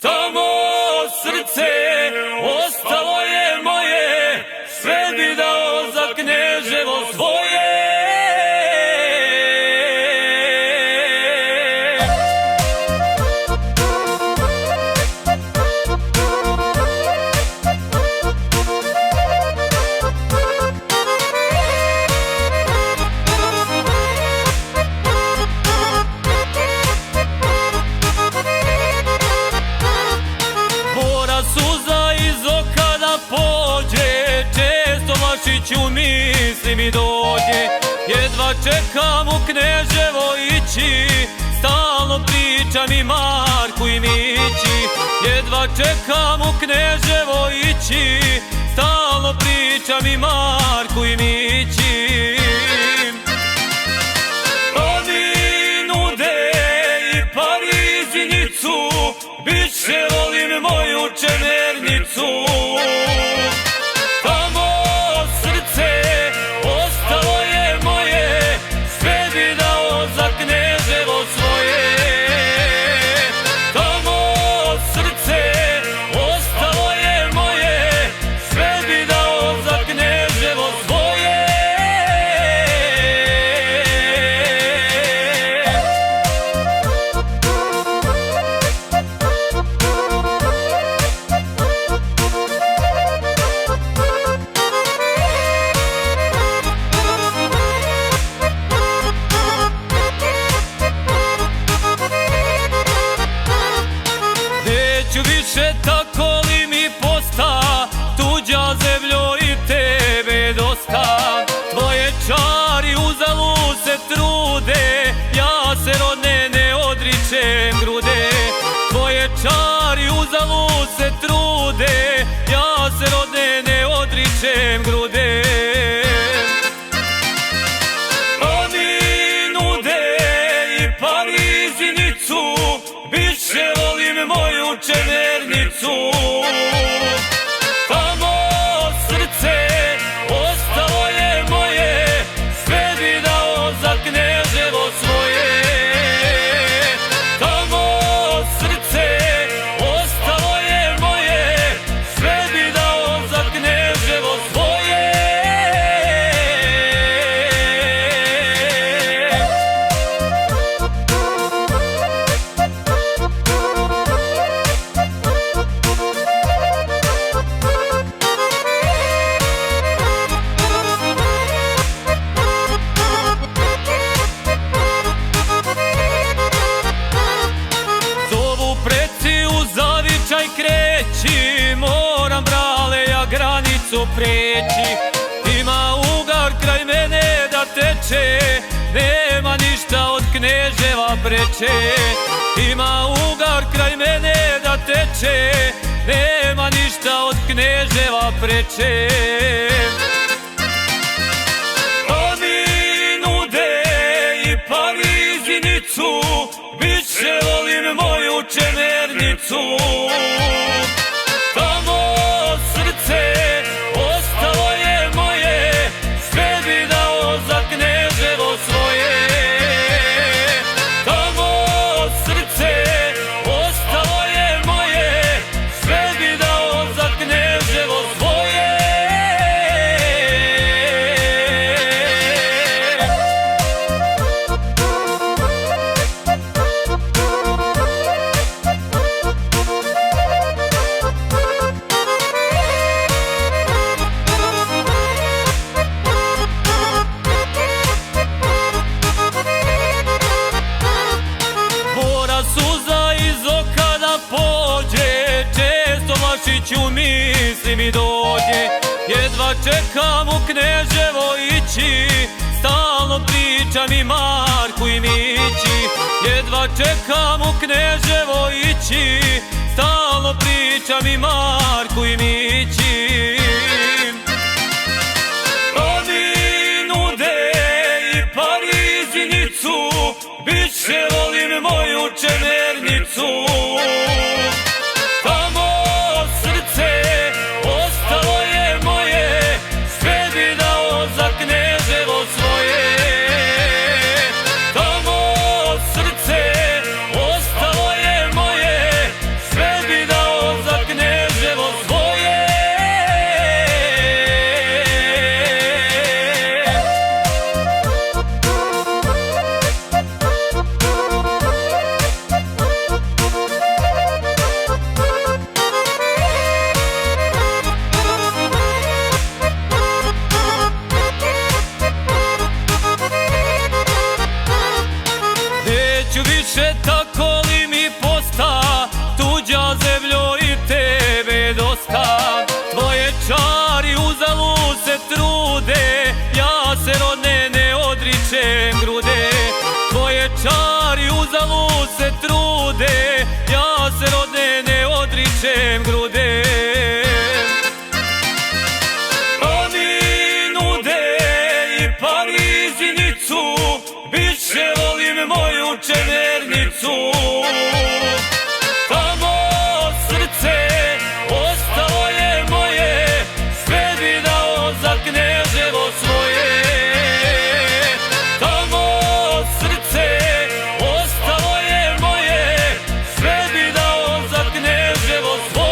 Tamo srce ostalo je moje, sve bi dao za Kneževo svoje. Suza iz oka da pođe, često Vlašiću misli mi dođe. Jedva čekam u Kneževo ići, stalno pričam i Marku i Mići. Jedva čekam u Kneževo ići, stalno pričam i Marku i Mići. Oni nude i Parizinicu, više volim moju Čemernicu. Tamo srce ostalo je moje, sve bi dao za Kneževo svoje. Tamo srce ostalo je moje, sve bi dao za Kneževo svoje. Više tako li mi posta, tuđa zemljo i tebe dosta. Tvoje čari uzalud se trude, ja se rodne ne odričem grude. Tvoje čari uzalud se trude, ja se rodne ne odričem grude. Oni nude i Parizinicu, više volim moju Čemernicu. Tamo srce ostalo je moje, sve bi dao za Kneževo svoje. Tamo srce ostalo je moje, sve bi dao za Kneževo svoje. Zavičaj kreći, moram brale ja granicu preći. Ima ugar kraj mene da teče, nema ništa od Kneževa preče. Ima ugar kraj mene da teče, nema ništa od Kneževa preče. Oni nude i Parizinicu, više volim moju Čemernicu. Tamo srce ostalo je moje, sve bi dao za Kneževo svoje. Tamo srce ostalo je moje, sve bi dao za Kneževo svoje. Suza iz oka da pođe, često Vlašiću misli mi dođe. Jedva čekam u Kneževo ići, stalno pričam i Marku i Mići. Jedva čekam u Kneževo ići, stalno pričam i Marku i Mići. Oni nude i Parizinicu, više volim moju Čemernicu. Tamo srce ostalo je moje, sve bi dao za Kneževo svoje. Tamo srce ostalo je moje, sve bi više tako li mi posta, tuđa zemljo i tebe dosta. Tvoje čari uzalud se trude, ja se rodne ne odričem grude. Tvoje čari uzalud se trude, ja se rodne ne odričem grude. Oni nude i Parizinicu, više volim moju Čemernicu. Tamo srce ostalo je moje, sve bi dao za Kneževo svoje. Tamo srce ostalo je moje, sve bi dao za Kneževo svoje.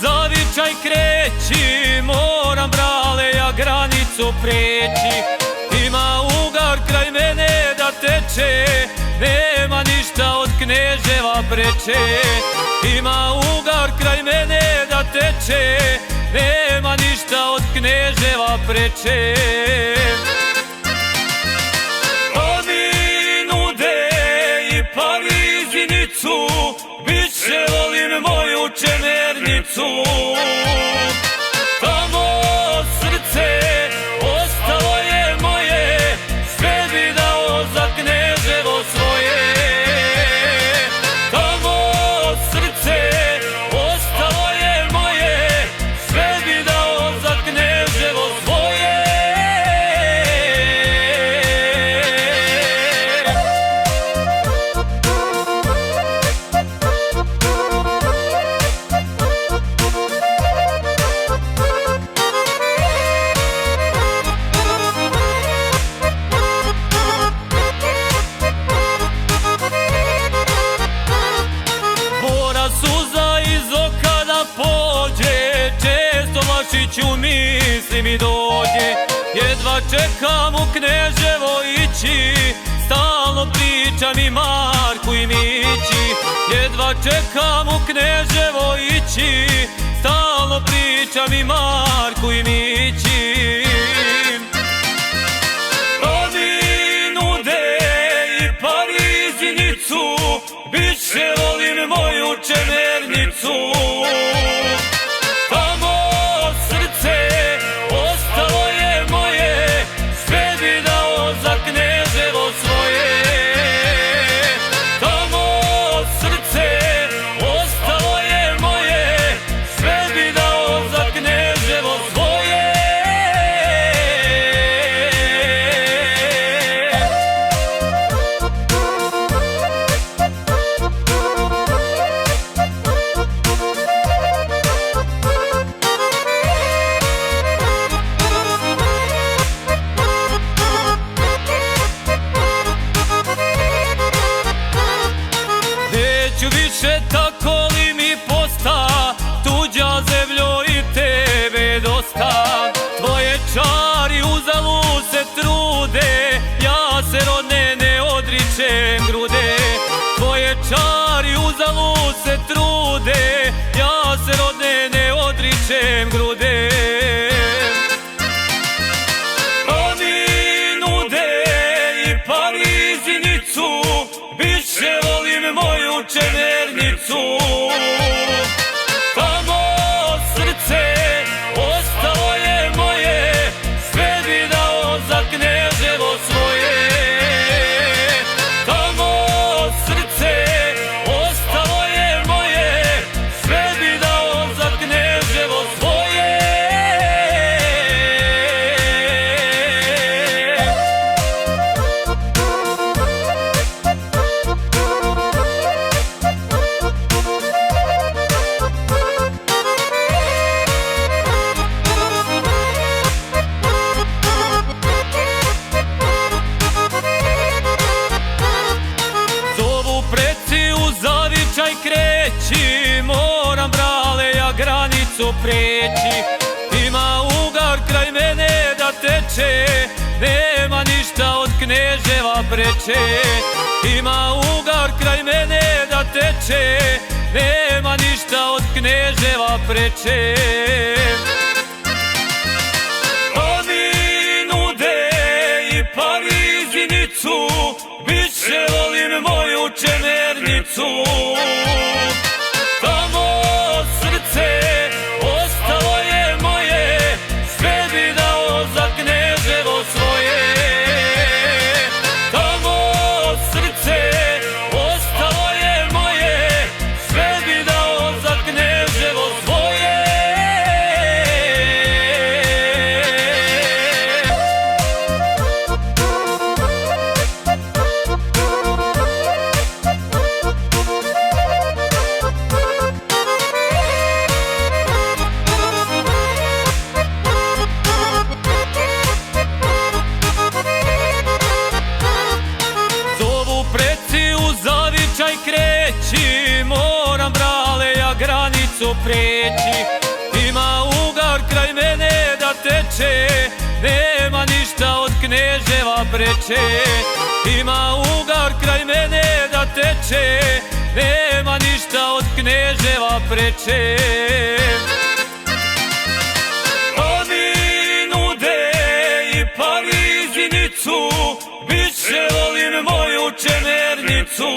Zavičaj kreći, moram brale ja granicu preći. Ima ugar kraj mene da teče, nema ništa od Kneževa preče. Ima ugar kraj mene da teče, nema ništa od Kneževa preče. Oni nude i Parizinicu, više volim moju Čemernicu. Tamo srce ostalo je moje, sve bi dao za Kneževo svoje. Tamo srce ostalo je moje, sve bi dao za Kneževo svoje. Suza iz oka da pođe, često Vlašiću misli mi dođe. Jedva čekam u Kneževo ići, stalno pričam i Marku i Mići. Jedva čekam u Kneževo ići, stalno pričam i Marku i Mići. Oni nude i Parizinicu, više volim moju Čemernicu. Tamo srce ostalo je moje, sve bi dao za Kneževo svoje. Tamo srce ostalo je moje, sve bi dao za Kneževo svoje. Više tako li mi posta, tuđa zemljo i tebe dosta. Tvoje čari uzalud se trude, ja se rodne ne odričem grude. Tvoje čari uzalud se trude, ja se rodne ne odričem grude. Oni nude i Parizinicu, više volim moju Čemernicu. Tamo srce ostalo je moje, sve bi dao za Kneževo svoje. Tamo srce ostalo je moje, prijeći. Ima ugar kraj mene da teče, nema ništa od Kneževa preče. Ima ugar kraj mene da teče, nema ništa od Kneževa preče. Oni nude i Parizinicu, više volim moju Čemernicu. Tamo srce ostalo je moje, sve bi dao za Kneževo svoje. Tamo srce ostalo je moje, sve bi dao za Kneževo svoje. Zavičaj kreći, moram brale ja granicu preći. Ima ugar kraj mene da teče, nema ništa od Kneževa preče. Ima ugar kraj mene da teče, nema ništa od Kneževa preče. Oni nude i Parizinicu, više volim moju Čemernicu.